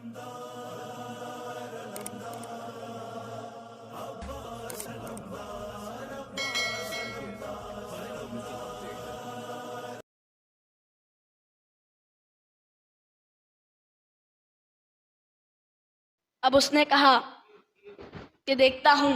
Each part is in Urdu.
اب اس نے کہا کہ دیکھتا ہوں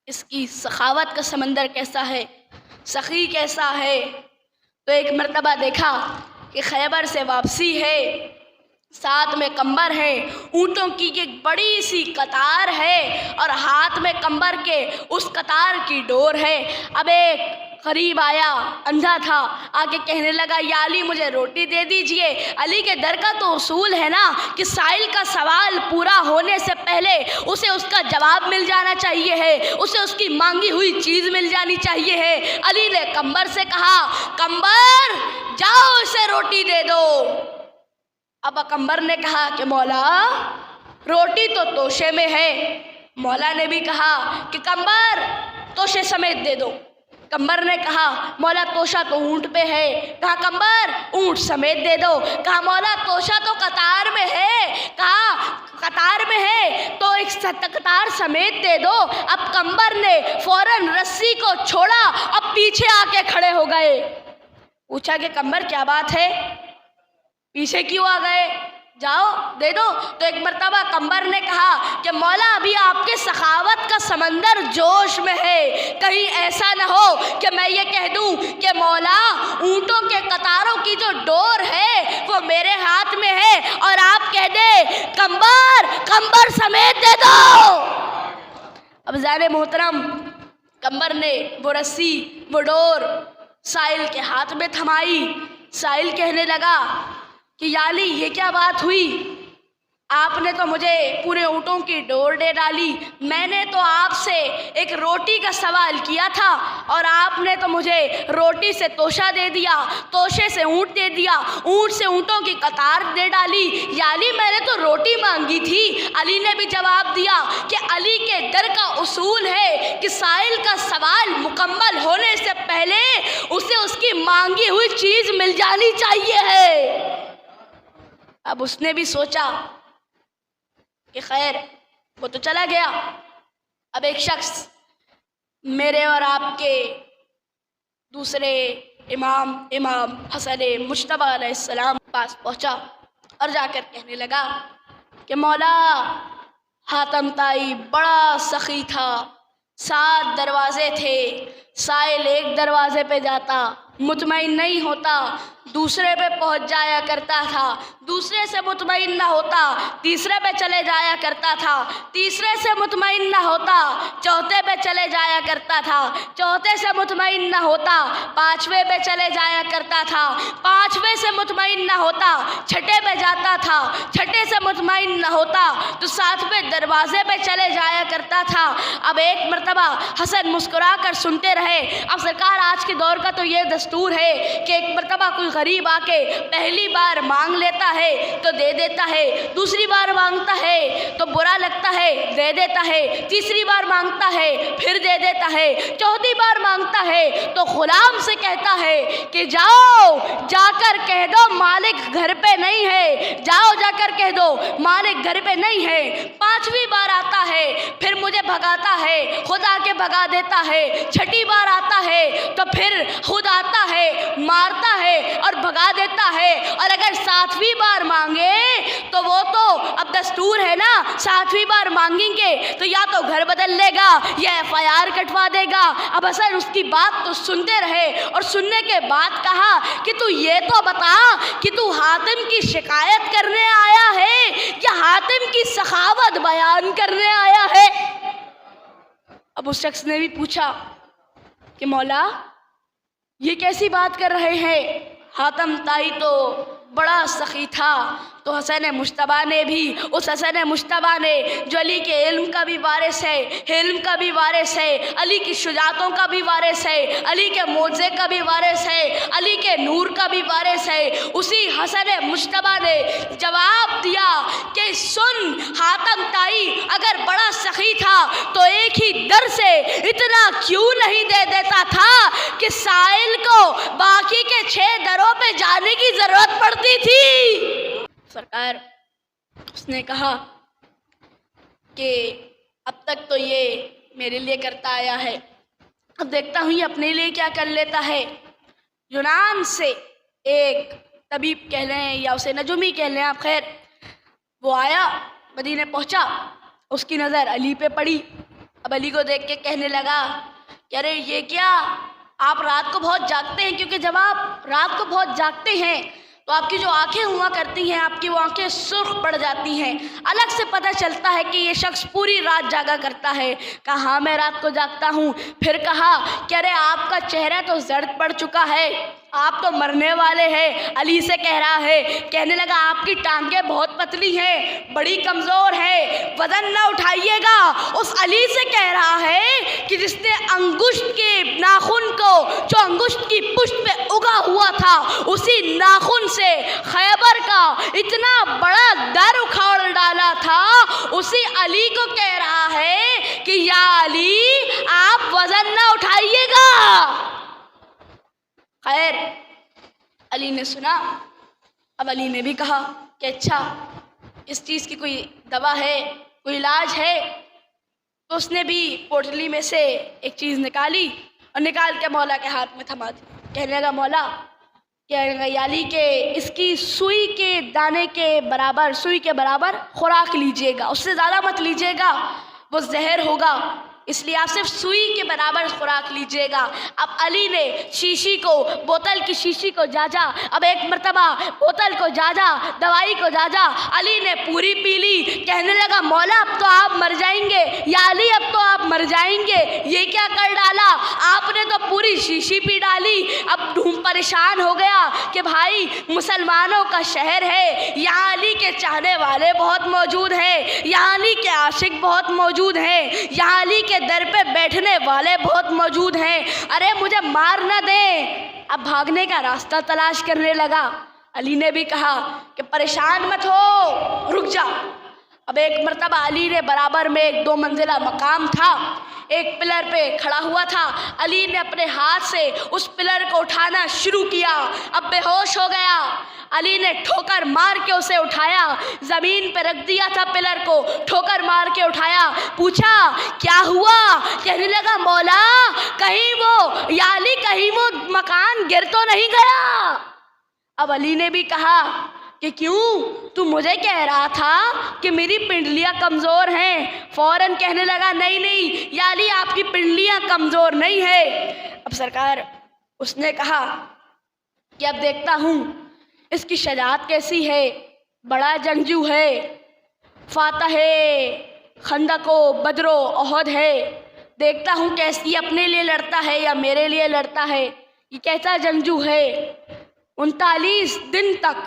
اس کی سخاوت کا سمندر کیسا ہے، سخی کیسا ہے۔ تو ایک مرتبہ دیکھا کہ خیبر سے واپسی ہے، ساتھ میں کمبر ہے، اونٹوں کی ایک بڑی سی قطار ہے اور ہاتھ میں کمبر کے اس قطار کی ڈور ہے۔ اب ایک قریب آیا، اندھا تھا، آگے کہنے لگا یا علی مجھے روٹی دے دیجئے۔ علی کے در کا تو اصول ہے نا کہ سائل کا سوال پورا ہونے سے پہلے اسے اس کا جواب مل جانا چاہیے ہے، اسے اس کی مانگی ہوئی چیز مل جانی چاہیے ہے۔ علی نے کمبر سے کہا کمبر جاؤ اسے روٹی دے دو۔ اب کمبر نے کہا کہ مولا روٹی تو توشے میں ہے۔ مولا نے بھی کہا کہ کمبر توشے سمیت دے دو۔ کمبر نے کہا مولا توشہ تو اونٹ پہ ہے۔ کہا کمبر اونٹ سمیت دے دو۔ کہا مولا توشہ تو قطار میں ہے۔ کہا قطار میں ہے تو ایک قطار سمیت دے دو۔ اب کمبر نے فوراً رسی کو چھوڑا، اب پیچھے آ کے کھڑے ہو گئے۔ پوچھا کہ کمبر کیا بات ہے، پیچھے کیوں آ گئے، جاؤ دے دو۔ تو ایک مرتبہ کمبر نے کہا کہ مولا ابھی آپ کے سخاوت کا سمندر جوش میں ہے، کہیں ایسا نہ ہو کہ میں یہ کہہ دوں کہ مولا اونٹوں کے قطاروں کی جو ڈور ہے وہ میرے ہاتھ میں ہے اور آپ کہہ دیں کمبر سمیت دے دو۔ اب زیر محترم کمبر نے وہ رسی وہ ڈور سائل کے ہاتھ میں تھمائی۔ سائل کہنے لگا کہ یا علی یہ کیا بات ہوئی، آپ نے تو مجھے پورے اونٹوں کی ڈور دے ڈالی، میں نے تو آپ سے ایک روٹی کا سوال کیا تھا اور آپ نے تو مجھے روٹی سے توشہ دے دیا، توشے سے اونٹ دے دیا، اونٹ سے اونٹوں کی قطار دے ڈالی۔ یا علی میں نے تو روٹی مانگی تھی۔ علی نے بھی جواب دیا کہ علی کے در کا اصول ہے کہ سائل کا سوال مکمل ہونے سے پہلے اسے اس کی مانگی ہوئی چیز مل جانی چاہیے ہے۔ اب اس نے بھی سوچا کہ خیر وہ تو چلا گیا، اب ایک شخص میرے اور آپ کے دوسرے امام حسن مجتبیٰ علیہ السلام پاس پہنچا اور جا کر کہنے لگا کہ مولا حاتم طائی بڑا سخی تھا، 7 دروازے تھے، سائل ایک دروازے پہ جاتا مطمئن نہیں ہوتا، دوسرے پہ پہنچ جایا کرتا تھا، دوسرے سے مطمئن نہ ہوتا تیسرے پہ چلے جایا کرتا تھا، تیسرے سے مطمئن نہ ہوتا چوتھے پہ چلے جایا کرتا تھا، چوتھے سے مطمئن نہ ہوتا 5ویں پہ چلے جایا کرتا تھا، 5ویں سے مطمئن نہ ہوتا 6ٹھے پہ جاتا تھا، 6ٹھے سے مطمئن نہ ہوتا تو 7ویں دروازے پہ چلے جایا کرتا تھا۔ اب ایک مرتبہ حسن مسکرا کر سنتے رہے۔ اب سرکار آج کے دور کا تو یہ دستور ہے کہ ایک مرتبہ کوئی غریب آ کے پہلی بار مانگ لیتا ہے تو دے دیتا ہے، دوسری بار مانگتا ہے تو برا لگتا ہے دے دیتا ہے، تیسری بار مانگتا ہے پھر دے دیتا ہے، چوتھی بار مانگتا ہے تو غلام سے کہتا ہے کہ جاؤ جا کر کہہ دو مالک گھر پہ نہیں ہے، جاؤ جا کر کہہ دو مالک گھر پہ نہیں ہے۔ 5ویں بار آتا ہے پھر مجھے بھگاتا ہے، خود آ کے بھگا دیتا ہے، 6ٹھی بار آتا ہے تو پھر خود آتا ہے مارتا ہے اور بھگا دیتا ہے، اور اگر 7ویں بار مانگے تو وہ تو اب دستور ہے نا 7ویں بار مانگیں گے تو یا تو گھر بدل لے گا یا FIR کٹوا دے گا۔ اب حسن اس کی بات تو سنتے رہے اور سننے کے بعد کہا کہ تو یہ تو بتا کہ تو حاتم کی شکایت کرنے آیا ہے یا حاتم کی سخاوت بیان کرنے آیا ہے؟ اب اس شخص نے بھی پوچھا کہ مولا یہ کیسی بات کر رہے ہیں، حاتم طائی تو بڑا سخی تھا۔ تو حسن مجتبیٰ نے بھی، اس حسن مجتبیٰ نے جو علی کے علم کا بھی وارث ہے، حلم کا بھی وارث ہے، علی کی شجاعتوں کا بھی وارث ہے، علی کے معجزے کا بھی وارث ہے، علی کے نور کا بھی وارث ہے، اسی حسن مجتبیٰ نے جواب دیا کہ سن حاتم طائی اگر بڑا سخی تھا تو ایک ہی در سے اتنا کیوں نہیں دے دیتا تھا کہ سائل کو باقی کے 6 دروں پہ جانے کی ضرورت پڑتی تھی۔ سرکار اس نے کہا کہ اب تک تو یہ میرے لیے کرتا آیا ہے، اب دیکھتا ہوں یہ اپنے لیے کیا کر لیتا ہے۔ یونان سے ایک طبیب کہہ لیں یا اسے نجومی کہہ لیں آپ، خیر، وہ آیا، مدینے پہنچا، اس کی نظر علی پہ پڑی۔ اب علی کو دیکھ کے کہنے لگا کہ ارے یہ کیا، آپ رات کو بہت جاگتے ہیں، کیونکہ جب آپ رات کو بہت جاگتے ہیں تو آپ کی جو آنکھیں ہوا کرتی ہیں، آپ کی وہ آنکھیں سرخ پڑ جاتی ہیں، الگ سے پتہ چلتا ہے کہ یہ شخص پوری رات جاگا کرتا ہے۔ کہا ہاں میں رات کو جاگتا ہوں۔ پھر کہا کہ ارے آپ کا چہرہ تو زرد پڑ چکا ہے، آپ تو مرنے والے ہیں۔ علی سے کہہ رہا ہے، کہنے لگا آپ کی ٹانگیں بہت پتلی ہیں، بڑی کمزور ہے، وزن نہ اٹھائیے گا۔ اس علی سے کہہ رہا ہے کہ جس نے انگشت کے ناخن کو، جو انگشت کی پشت پہ اگا ہوا تھا، اسی ناخن سے خیبر کا اتنا بڑا در اکھاڑ ڈالا تھا، اسی علی کو کہہ رہا ہے کہ یا علی آپ وزن نہ اٹھائیے گا۔ خیر، علی نے سنا۔ اب علی نے بھی کہا کہ اچھا اس چیز کی کوئی دوا ہے، کوئی علاج ہے؟ تو اس نے بھی پوٹلی میں سے ایک چیز نکالی اور نکال کے مولا کے ہاتھ میں تھما دی۔ کہنے لگا مولا، کہنے لگا یا علی کہ اس کی سوئی کے دانے کے برابر، سوئی کے برابر خوراک لیجئے گا، اس سے زیادہ مت لیجئے گا، وہ زہر ہوگا، اس لیے آپ صرف سوئی کے برابر خوراک لیجئے گا۔ اب علی نے شیشی کو، بوتل کی شیشی کو جاجا، اب ایک مرتبہ بوتل کو جاجا، دوائی کو جاجا، علی نے پوری پی لی۔ کہنے لگا مولا اب تو آپ مر جائیں گے، یا علی اب تو آپ مر جائیں گے، یہ کیا کر ڈالا آپ نے؟ تو پوری شیشی پی ڈالی۔ اب پریشان ہو گیا کہ بھائی مسلمانوں کا شہر ہے، یہاں علی کے چاہنے والے بہت موجود ہیں، یہاں علی کے عاشق بہت موجود ہیں، یہاں علی کے در پہ بیٹھنے والے بہت موجود ہیں، ارے مجھے مار نہ دیں۔ اب بھاگنے کا راستہ تلاش کرنے لگا۔ علی نے بھی کہا کہ پریشان مت ہو، رک جا۔ اب ایک مرتبہ علی نے برابر میں ایک 2 منزلہ مقام تھا، ایک پلر پہ کھڑا ہوا تھا، علی نے اپنے ہاتھ سے اس پلر کو اٹھانا شروع کیا، اب بے ہوش ہو گیا۔ علی نے ٹھوکر مار کے اسے اٹھایا، زمین پہ رکھ دیا تھا پلر کو، ٹھوکر مار کے اٹھایا، پوچھا کیا ہوا؟ کہنے لگا مولا کہیں وہ، یا علی کہیں وہ مکان گر تو نہیں گیا؟ اب علی نے بھی کہا کہ کیوں، تو مجھے کہہ رہا تھا کہ میری پنڈلیاں کمزور ہیں۔ فوراً کہنے لگا نہیں نہیں یا علی آپ کی پنڈلیاں کمزور نہیں ہے۔ اب سرکار اس نے کہا کہ اب دیکھتا ہوں اس کی شجاعت کیسی ہے، بڑا جنگجو ہے، فاتح خندق و بدر و احد ہے، دیکھتا ہوں کیسی اپنے لیے لڑتا ہے یا میرے لیے لڑتا ہے، یہ کیسا جنگجو ہے۔ 39 دن تک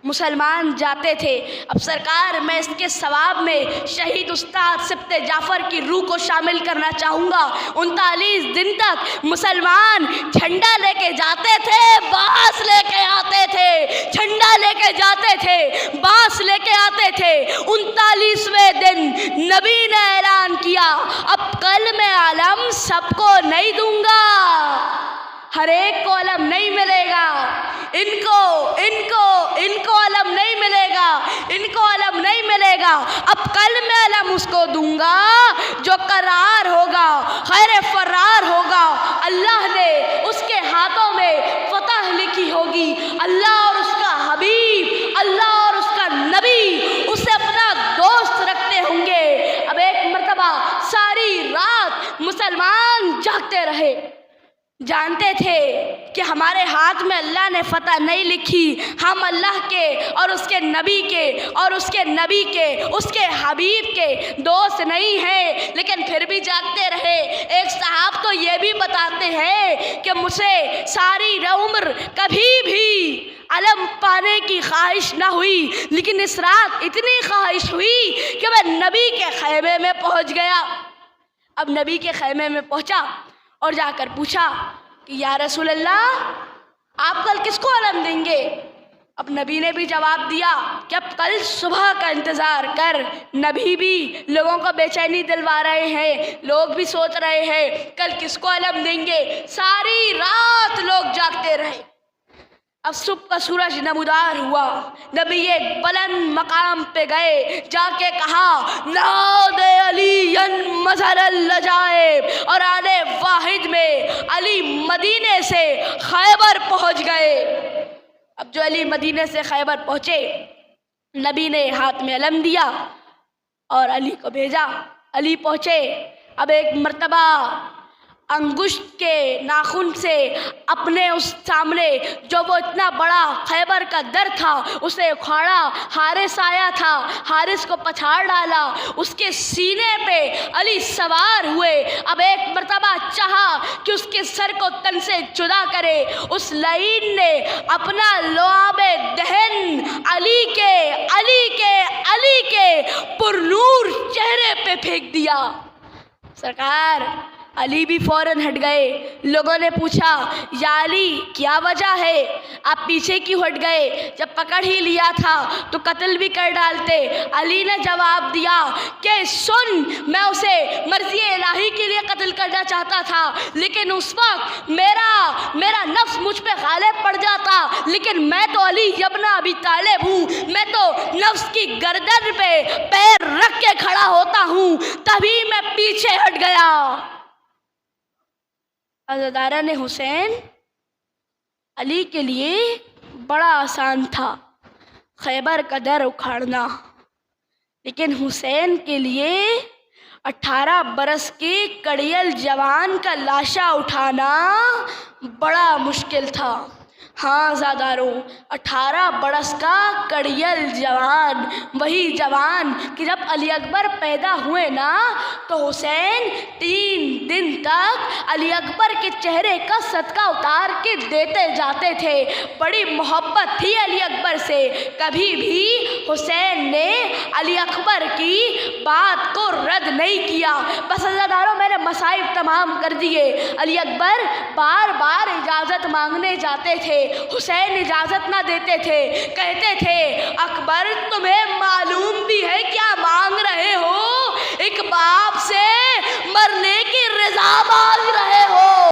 مسلمان جاتے تھے۔ اب سرکار میں اس کے ثواب میں شہید استاد سبط جعفر کی روح کو شامل کرنا چاہوں گا۔ 39 دن تک مسلمان جھنڈا لے کے جاتے تھے، بانس لے کے آتے تھے، جھنڈا لے کے جاتے تھے، بانس لے کے آتے تھے۔ 39ویں دن نبی نے اعلان کیا اب کل میں علم سب کو نہیں دوں گا، ہر ایک کو علم نہیں ملے گا، ان کو علم نہیں ملے گا، ان کو علم نہیں ملے گا، اب کل میں علم اس کو دوں گا جو قرار ہوگا، خیر فرار ہوگا۔ اللہ نے اس کے ہاتھوں میں فتح لکھی ہوگی، اللہ اور اس کا حبیب، اللہ اور اس کا نبی اسے اپنا دوست رکھتے ہوں گے۔ اب ایک مرتبہ ساری رات مسلمان جاگتے رہے، جانتے تھے کہ ہمارے ہاتھ میں اللہ نے فتح نہیں لکھی، ہم اللہ کے اور اس کے نبی کے اور اس کے نبی کے اس کے حبیب کے دوست نہیں ہیں، لیکن پھر بھی جاگتے رہے۔ ایک صاحب تو یہ بھی بتاتے ہیں کہ مجھے ساری عمر کبھی بھی علم پانے کی خواہش نہ ہوئی، لیکن اس رات اتنی خواہش ہوئی کہ میں نبی کے خیمے میں پہنچ گیا۔ اب نبی کے خیمے میں پہنچا اور جا کر پوچھا کہ یا رسول اللہ آپ کل کس کو علم دیں گے؟ اب نبی نے بھی جواب دیا کہ اب کل صبح کا انتظار کر۔ نبی بھی لوگوں کو بے چینی دلوا رہے ہیں، لوگ بھی سوچ رہے ہیں کل کس کو علم دیں گے۔ ساری رات لوگ جاگتے رہے۔ اب صبح کا سورج نمودار ہوا، نبی ایک بلند مقام پہ گئے، جا کے کہا ناد علی مظہر العجائب، اور آنے واحد میں علی مدینے سے خیبر پہنچ گئے۔ اب جو علی مدینے سے خیبر پہنچے، نبی نے ہاتھ میں علم دیا اور علی کو بھیجا۔ علی پہنچے، اب ایک مرتبہ انگشت کے ناخن سے اپنے اس سامنے جو وہ اتنا بڑا خیبر کا در تھا اسے اکھاڑا۔ حارث آیا تھا، حارث کو پچھاڑ ڈالا، اس کے سینے پہ علی سوار ہوئے۔ اب ایک مرتبہ چاہا کہ اس کے سر کو تن سے جدا کرے، اس لعین نے اپنا لعاب دہن علی کے پر نور چہرے پہ پھینک دیا۔ سرکار علی بھی فوراً ہٹ گئے۔ لوگوں نے پوچھا یا علی کیا وجہ ہے، آپ پیچھے کیوں ہٹ گئے؟ جب پکڑ ہی لیا تھا تو قتل بھی کر ڈالتے۔ علی نے جواب دیا کہ سن، میں اسے مرضی الہی کے لیے قتل کرنا چاہتا تھا، لیکن اس وقت میرا نفس مجھ پہ غالب پڑ جاتا، لیکن میں تو علی ابن ابی طالب ہوں، میں تو نفس کی گردن پہ پیر رکھ کے کھڑا ہوتا ہوں، تبھی میں پیچھے ہٹ گیا۔ عزاداران حسین، علی کے لیے بڑا آسان تھا خیبر کا در اکھاڑنا، لیکن حسین کے لیے 18 برس کے کڑیل جوان کا لاشا اٹھانا بڑا مشکل تھا۔ ہاں زاداروں، 18 برس کا کڑیل جوان، وہی جوان کہ جب علی اکبر پیدا ہوئے نا تو حسین 3 دن تک علی اکبر کے چہرے کا صدقہ اتار کے دیتے جاتے تھے۔ بڑی محبت تھی علی اکبر سے، کبھی بھی حسین نے علی اکبر کی بات کو رد نہیں کیا۔ بس عزاداروں، میں نے مصائب تمام کر دیے۔ علی اکبر بار بار اجازت مانگنے جاتے تھے، حسین اجازت نہ دیتے تھے، کہتے تھے اکبر تمہیں معلوم بھی ہے کیا